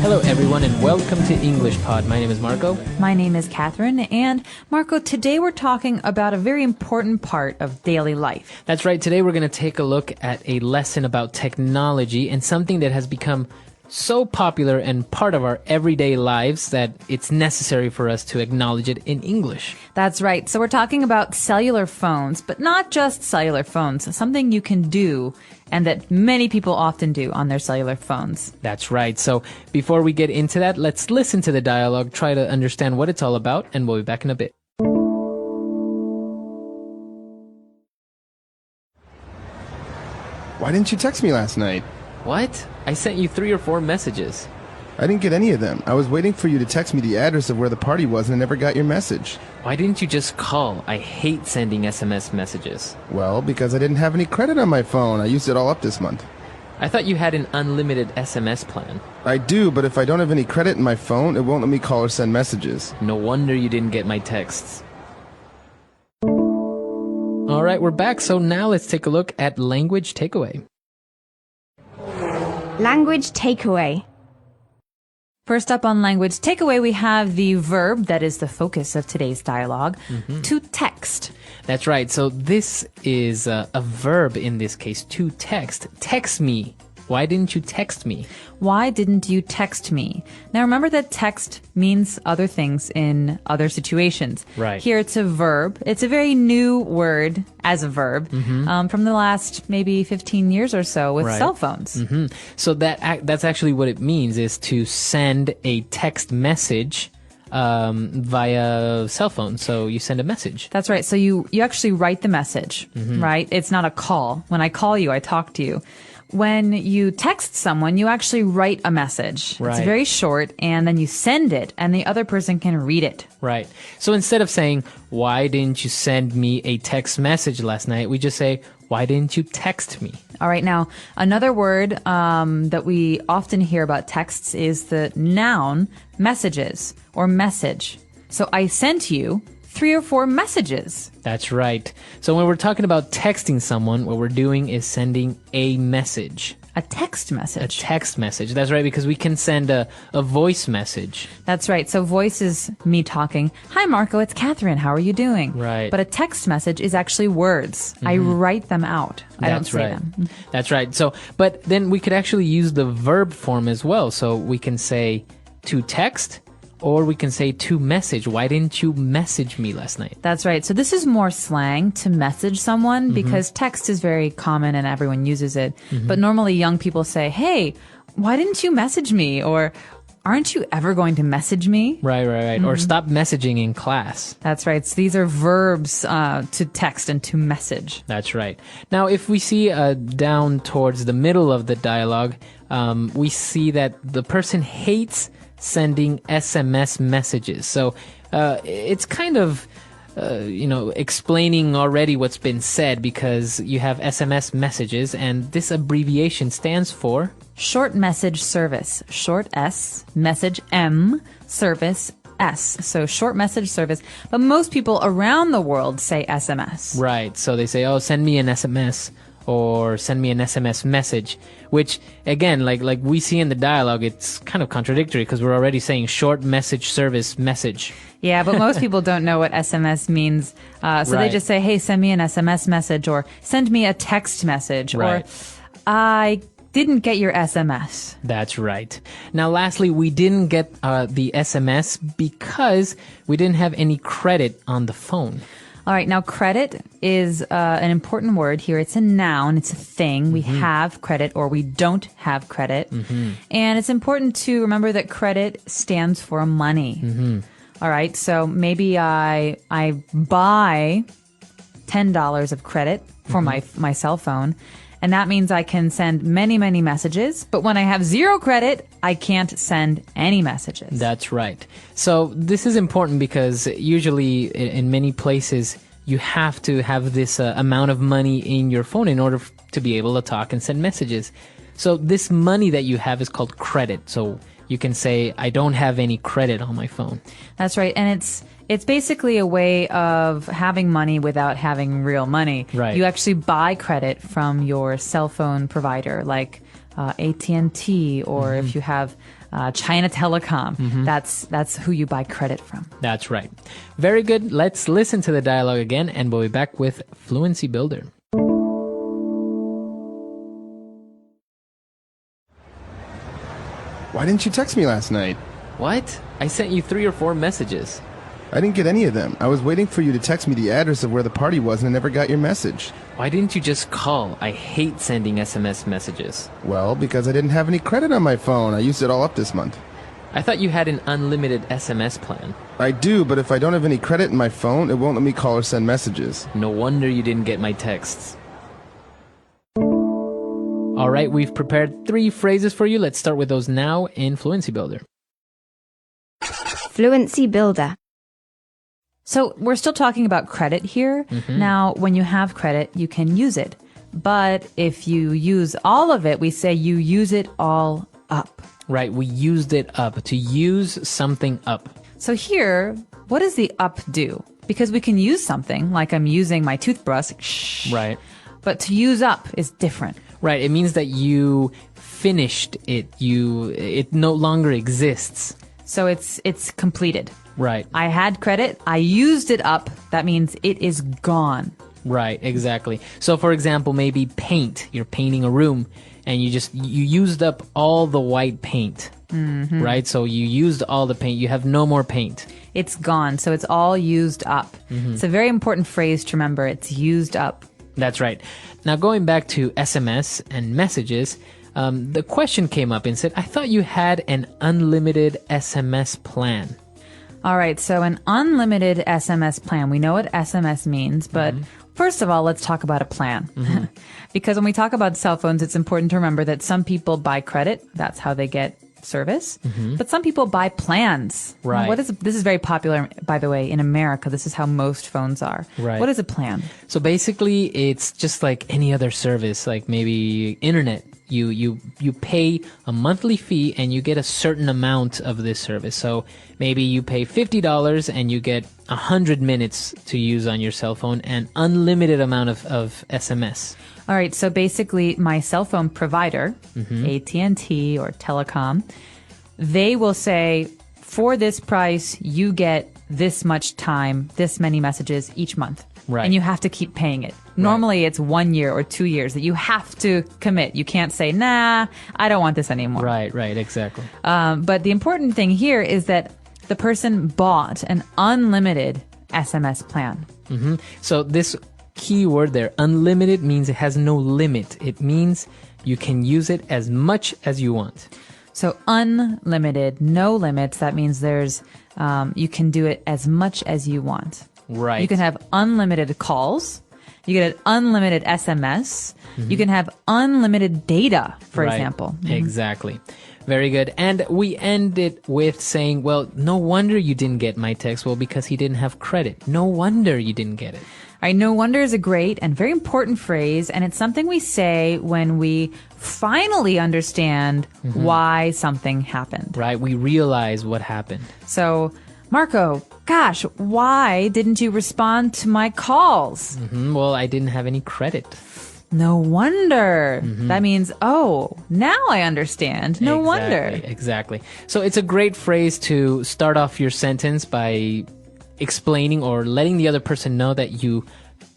Hello everyone and welcome to English Pod. My name is Marco. My name is Catherine, and Marco, today we're talking about a very important part of daily life. That's right. Today we're going to take a look at a lesson about technology and something that has become so popular and part of our everyday lives that it's necessary for us to acknowledge it in English. That's right. So we're talking about cellular phones, but not just cellular phones, something you can do and that many people often do on their cellular phones. That's right. So before we get into that, let's listen to the dialogue, try to understand what it's all about, and we'll be back in a bit. Why didn't you text me last night? What? I sent you 3 or 4 messages. I didn't get any of them. I was waiting for you to text me the address of where the party was and I never got your message. Why didn't you just call? I hate sending SMS messages. Well, because I didn't have any credit on my phone. I used it all up this month. I thought you had an unlimited SMS plan. I do, but if I don't have any credit in my phone, it won't let me call or send messages. No wonder you didn't get my texts. Alright, we're back, so now let's take a look at language takeaway. Language takeaway. First up on language takeaway, we have the verb that is the focus of today's dialogue, to text. That's right. So this is a verb in this case, to text. Text me. Why didn't you text me? Why didn't you text me? Now remember that text means other things in other situations. Right. Here it's a verb. It's a very new word as a verb from the last maybe 15 years or so with cell phones. So that's actually what it means, is to send a text message via cell phone. So you send a message. That's right. So you actually write the message, right? It's not a call. When I call you, I talk to you. When you text someone, you actually write a message. Right. It's very short, and then you send it, and the other person can read it. Right. So instead of saying, why didn't you send me a text message last night, we just say, why didn't you text me? All right. Now, another word that we often hear about texts is the noun messages or message. So I sent you 3 or 4 messages. That's right. So when we're talking about texting someone, what we're doing is sending a message. A text message. A text message. That's right, because we can send a voice message. That's right. So voice is me talking. Hi, Marco, it's Catherine. How are you doing? Right. But a text message is actually words. I write them out. I don't say them. That's right. So, but then we could actually use the verb form as well. So we can say to text, or we can say to message. Why didn't you message me last night? That's right. So this is more slang, to message someone, because text is very common and everyone uses it. But normally young people say, hey, why didn't you message me? Or aren't you ever going to message me? Right. Or stop messaging in class. That's right. So these are verbs to text and to message. That's right. Now, if we see down towards the middle of the dialogue, we see that the person hates sending SMS messages. So it's kind of explaining already what's been said, because you have SMS messages, and this abbreviation stands for Short Message Service. Short S, message M, service S. So short message service. But most people around the world say SMS. Right. So they say, oh, send me an SMS. Or send me an SMS message, which again, like we see in the dialogue, it's kind of contradictory because we're already saying short message service message. Yeah, but most people don't know what SMS means. So they just say, hey, send me an SMS message, or send me a text message, or I didn't get your SMS. That's right. Now, lastly, we didn't get the SMS because we didn't have any credit on the phone. All right. Now, credit is an important word here. It's a noun. It's a thing. We have credit, or we don't have credit. And it's important to remember that credit stands for money. All right. So maybe I buy $10 of credit for my cell phone. And that means I can send many, many messages. But when I have 0 credit, I can't send any messages. That's right. So this is important because usually in many places, you have to have this amount of money in your phone in order to be able to talk and send messages. So this money that you have is called credit. So you can say, I don't have any credit on my phone. That's right. And it's basically a way of having money without having real money. Right. You actually buy credit from your cell phone provider, like AT&T, or if you have China Telecom. That's who you buy credit from. That's right. Very good. Let's listen to the dialogue again, and we'll be back with Fluency Builder. Why didn't you text me last night? What? I sent you 3 or 4 messages. I didn't get any of them. I was waiting for you to text me the address of where the party was and I never got your message. Why didn't you just call? I hate sending SMS messages. Well, because I didn't have any credit on my phone. I used it all up this month. I thought you had an unlimited SMS plan. I do, but if I don't have any credit in my phone, it won't let me call or send messages. No wonder you didn't get my texts. All right, we've prepared 3 phrases for you. Let's start with those now in Fluency Builder. Fluency Builder. So we're still talking about credit here. Now, when you have credit, you can use it. But if you use all of it, we say you use it all up. Right, we used it up. To use something up. So here, what does the up do? Because we can use something, like I'm using my toothbrush. Right. But to use up is different. Right, it means that you finished it. It no longer exists. So it's completed. Right. I had credit. I used it up. That means it is gone. Right, exactly. So for example, maybe paint. You're painting a room and you used up all the white paint. Right? So you used all the paint. You have no more paint. It's gone. So it's all used up. It's a very important phrase to remember. It's used up. That's right. Now going back to SMS and messages, the question came up and said, I thought you had an unlimited SMS plan. All right, so an unlimited SMS plan. We know what SMS means, but first of all, let's talk about a plan. Because when we talk about cell phones, it's important to remember that some people buy credit. That's how they get service. But some people buy plans. Right. Now, this is very popular, by the way, in America. This is how most phones are. Right. What is a plan? So basically, it's just like any other service, like maybe internet. You pay a monthly fee and you get a certain amount of this service. So maybe you pay $50 and you get 100 minutes to use on your cell phone and unlimited amount of SMS. All right, so basically my cell phone provider, AT&T or Telecom, they will say, for this price, you get this much time, this many messages each month. Right. And you have to keep paying it. Normally it's 1 year or 2 years that you have to commit. You can't say, nah, I don't want this anymore. Right, exactly. But the important thing here is that the person bought an unlimited SMS plan. So this key word there, unlimited, means it has no limit. It means you can use it as much as you want. So unlimited, no limits, that means there's you can do it as much as you want. Right. You can have unlimited calls. You get an unlimited SMS. You can have unlimited data, for example. Exactly. Very good. And we end it with saying, well, no wonder you didn't get my text. Well, because he didn't have credit. No wonder you didn't get it. All right, no wonder is a great and very important phrase, and it's something we say when we finally understand why something happened. Right. We realize what happened. So, Marco, gosh, why didn't you respond to my calls? Well, I didn't have any credit. No wonder. That means, oh, now I understand. No wonder. Exactly. So it's a great phrase to start off your sentence by explaining or letting the other person know that you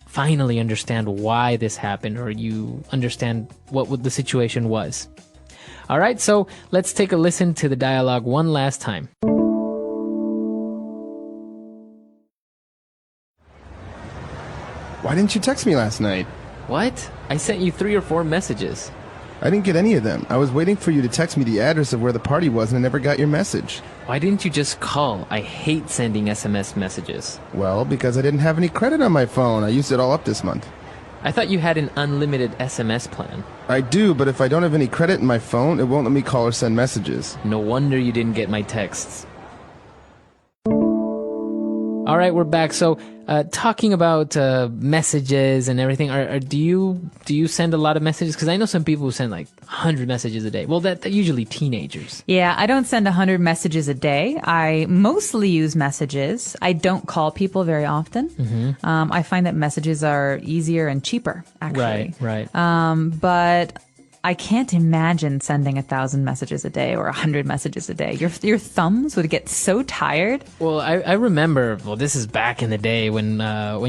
finally understand why this happened, or you understand what the situation was. All right, so let's take a listen to the dialogue one last time. Why didn't you text me last night? What? I sent you 3 or 4 messages. I didn't get any of them. I was waiting for you to text me the address of where the party was and I never got your message. Why didn't you just call? I hate sending SMS messages. Well, because I didn't have any credit on my phone. I used it all up this month. I thought you had an unlimited SMS plan. I do, but if I don't have any credit in my phone, it won't let me call or send messages. No wonder you didn't get my texts. All right, we're back. So, talking about messages and everything, do you send a lot of messages? Because I know some people who send like 100 messages a day. Well, they're usually teenagers. Yeah, I don't send 100 messages a day. I mostly use messages. I don't call people very often. I find that messages are easier and cheaper, actually. Right. But I can't imagine sending 1,000 messages a day or 100 messages a day. Your thumbs would get so tired. Well, I remember, well, this is back in the day when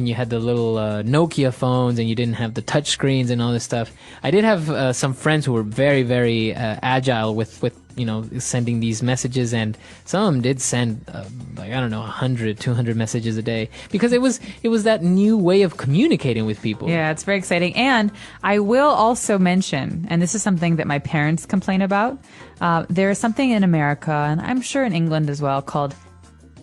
you had the little Nokia phones and you didn't have the touch screens and all this stuff. I did have some friends who were very, very agile with sending these messages, and some of them did send like, I don't know, 100, 200 messages a day, because it was that new way of communicating with people. Yeah, it's very exciting. And I will also mention, and this is something that my parents complain about, there is something in America, and I'm sure in England as well, called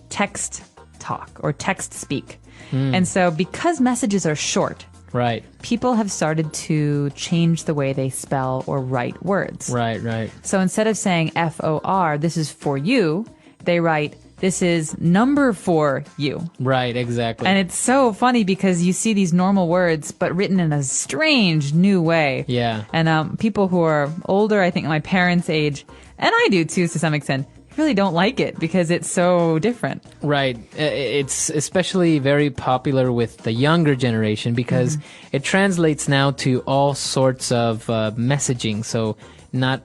text talk or text speak. And so because messages are short, Right. people have started to change the way they spell or write words. Right. So instead of saying FOR, this is for you, they write, this is number for you. Right, exactly. And it's so funny because you see these normal words, but written in a strange new way. Yeah. And people who are older, I think my parents' age, and I do too to some extent, really don't like it because it's so different. Right. It's especially very popular with the younger generation because it translates now to all sorts of messaging. So not,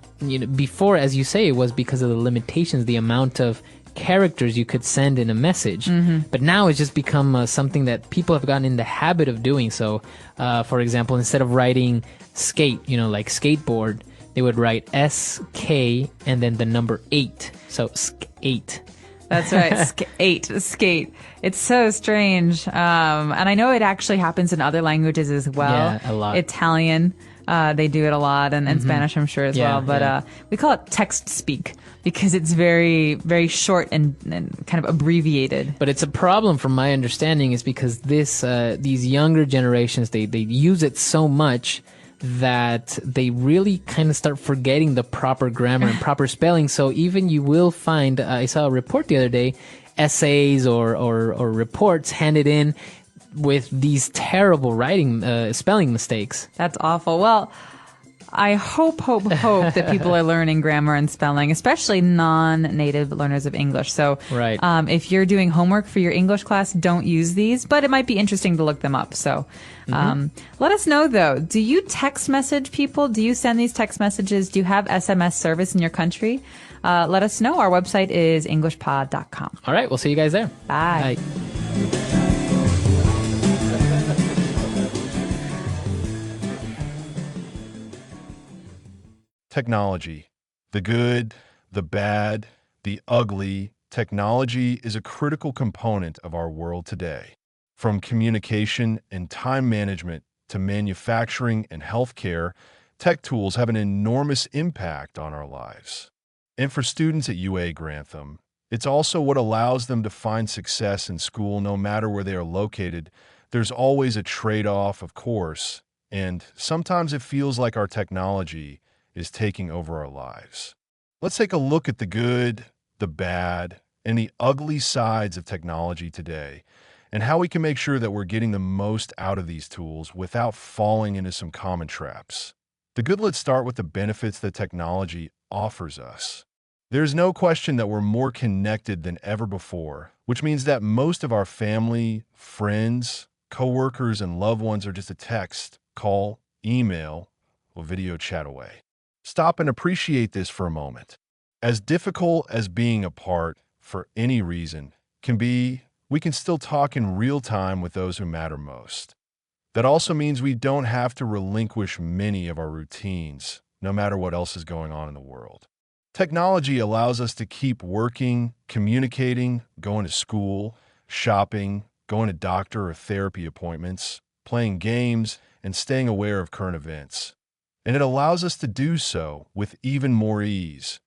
before, as you say, it was because of the limitations, the amount of characters you could send in a message. But now it's just become something that people have gotten in the habit of doing. So, for example, instead of writing skate, like skateboard, they would write SK and then the number 8. So skate. That's right. Skate. It's so strange. And I know it actually happens in other languages as well. Yeah, a lot. Italian, they do it a lot, and Spanish, I'm sure, as well. But we call it text speak because it's very, very short and kind of abbreviated. But it's a problem from my understanding is because these younger generations, they use it so much that they really kind of start forgetting the proper grammar and proper spelling. So even you will find, I saw a report the other day, essays or reports handed in with these terrible spelling mistakes. That's awful. Well, I hope that people are learning grammar and spelling, especially non-native learners of English. So Right. If you're doing homework for your English class, don't use these, but it might be interesting to look them up. So let us know, though. Do you text message people? Do you send these text messages? Do you have SMS service in your country? Let us know. Our website is englishpod.com. All right, we'll see you guys there. Bye. Technology. The good, the bad, the ugly. Technology is a critical component of our world today. From communication and time management to manufacturing and healthcare, tech tools have an enormous impact on our lives. And for students at UA Grantham, it's also what allows them to find success in school no matter where they are located. There's always a trade-off, of course, and sometimes it feels like our technology is taking over our lives. Let's take a look at the good, the bad, and the ugly sides of technology today, and how we can make sure that we're getting the most out of these tools without falling into some common traps. The good, let's start with the benefits that technology offers us. There's no question that we're more connected than ever before, which means that most of our family, friends, coworkers, and loved ones are just a text, call, email, or video chat away. Stop and appreciate this for a moment. As difficult as being apart for any reason can be, we can still talk in real time with those who matter most. That also means we don't have to relinquish many of our routines, no matter what else is going on in the world. Technology allows us to keep working, communicating, going to school, shopping, going to doctor or therapy appointments, playing games, and staying aware of current events. And it allows us to do so with even more ease.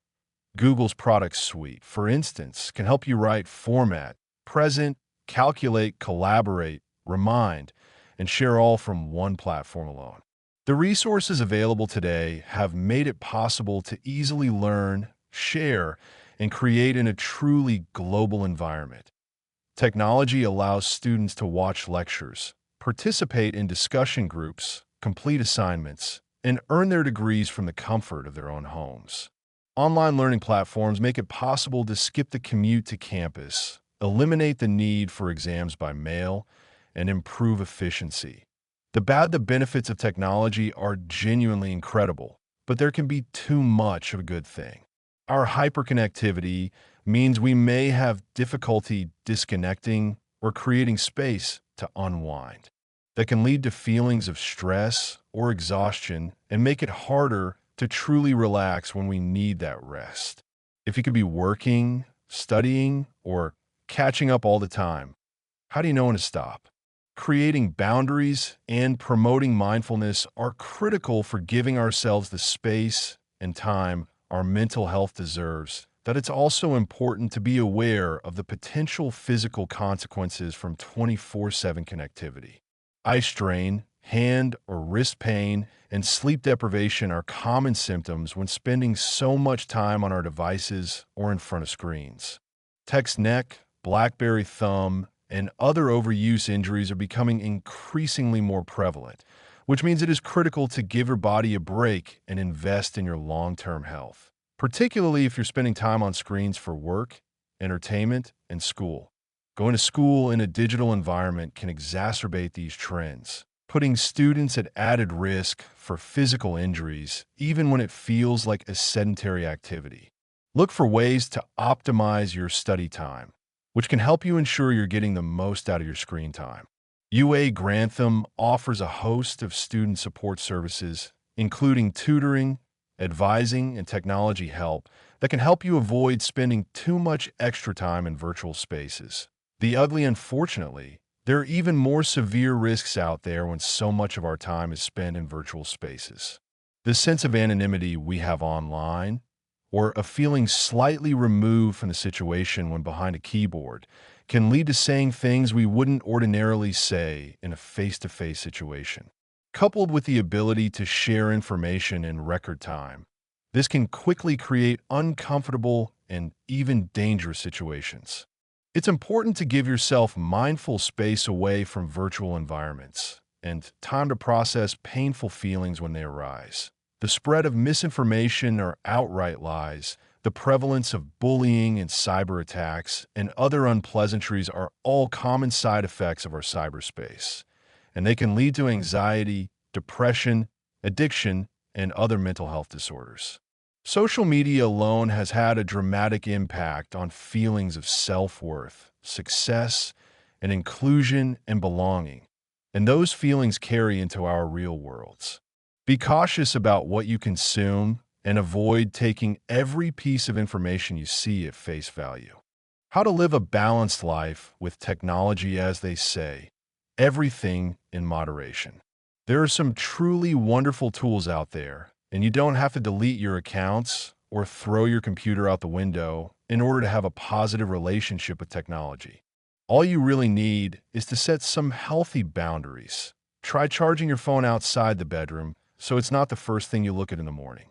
Google's product suite, for instance, can help you write, format, present, calculate, collaborate, remind, and share all from one platform alone. The resources available today have made it possible to easily learn, share, and create in a truly global environment. Technology allows students to watch lectures, participate in discussion groups, complete assignments, and earn their degrees from the comfort of their own homes. Online learning platforms make it possible to skip the commute to campus, eliminate the need for exams by mail, and improve efficiency. The benefits of technology are genuinely incredible, but there can be too much of a good thing. Our hyperconnectivity means we may have difficulty disconnecting or creating space to unwind. That can lead to feelings of stress or exhaustion and make it harder to truly relax when we need that rest. If you could be working, studying, or catching up all the time, how do you know when to stop? Creating boundaries and promoting mindfulness are critical for giving ourselves the space and time our mental health deserves. That it's also important to be aware of the potential physical consequences from 24/7 connectivity. Eye strain, hand or wrist pain, and sleep deprivation are common symptoms when spending so much time on our devices or in front of screens. Text neck, BlackBerry thumb, and other overuse injuries are becoming increasingly more prevalent, which means it is critical to give your body a break and invest in your long-term health, particularly if you're spending time on screens for work, entertainment, and school. Going to school in a digital environment can exacerbate these trends, putting students at added risk for physical injuries, even when it feels like a sedentary activity. Look for ways to optimize your study time, which can help you ensure you're getting the most out of your screen time. UA Grantham offers a host of student support services, including tutoring, advising, and technology help that can help you avoid spending too much extra time in virtual spaces. The ugly, unfortunately, there are even more severe risks out there when so much of our time is spent in virtual spaces. The sense of anonymity we have online, or a feeling slightly removed from the situation when behind a keyboard, can lead to saying things we wouldn't ordinarily say in a face-to-face situation. Coupled with the ability to share information in record time, this can quickly create uncomfortable and even dangerous situations. It's important to give yourself mindful space away from virtual environments and time to process painful feelings when they arise. The spread of misinformation or outright lies, the prevalence of bullying and cyber attacks, and other unpleasantries are all common side effects of our cyberspace, and they can lead to anxiety, depression, addiction, and other mental health disorders. Social media alone has had a dramatic impact on feelings of self-worth, success, and inclusion and belonging, and those feelings carry into our real worlds. Be cautious about what you consume and avoid taking every piece of information you see at face value. How to live a balanced life with technology, as they say, everything in moderation. There are some truly wonderful tools out there, and you don't have to delete your accounts or throw your computer out the window in order to have a positive relationship with technology. All you really need is to set some healthy boundaries. Try charging your phone outside the bedroom so it's not the first thing you look at in the morning.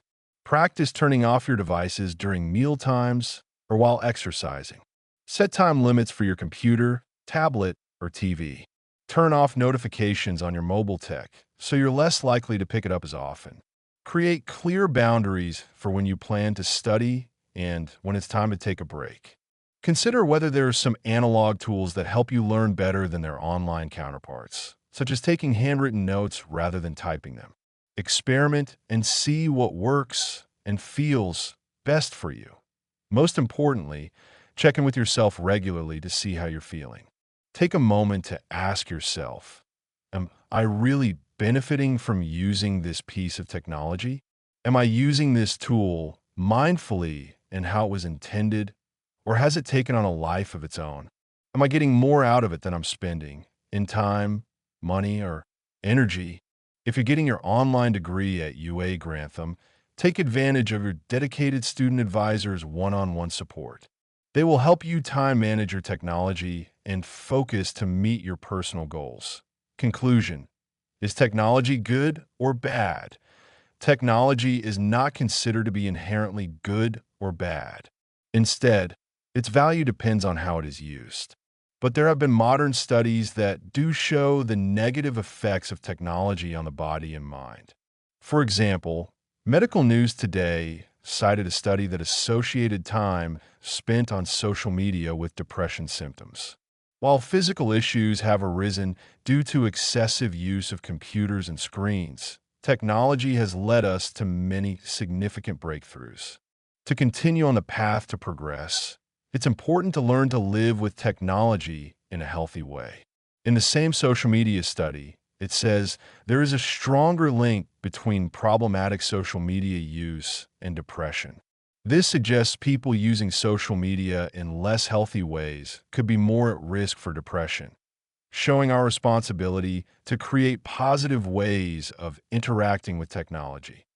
Practice turning off your devices during meal times or while exercising. Set time limits for your computer, tablet, or TV. Turn off notifications on your mobile tech so you're less likely to pick it up as often. Create clear boundaries for when you plan to study and when it's time to take a break. Consider whether there are some analog tools that help you learn better than their online counterparts, such as taking handwritten notes rather than typing them. Experiment and see what works and feels best for you. Most importantly, check in with yourself regularly to see how you're feeling. Take a moment to ask yourself, am I really benefiting from using this piece of technology? Am I using this tool mindfully in how it was intended, or has it taken on a life of its own? Am I getting more out of it than I'm spending in time, money, or energy? If you're getting your online degree at UA Grantham, take advantage of your dedicated student advisor's one-on-one support. They will help you time manage your technology and focus to meet your personal goals. Conclusion: is technology good or bad? Technology is not considered to be inherently good or bad. Instead, its value depends on how it is used. But there have been modern studies that do show the negative effects of technology on the body and mind. For example, Medical News Today cited a study that associated time spent on social media with depression symptoms. While physical issues have arisen due to excessive use of computers and screens, Technology has led us to many significant breakthroughs. To continue on the path to progress, it's important to learn to live with technology in a healthy way. In the same social media study, it says there is a stronger link between problematic social media use and depression. This suggests people using social media in less healthy ways could be more at risk for depression, showing our responsibility to create positive ways of interacting with technology.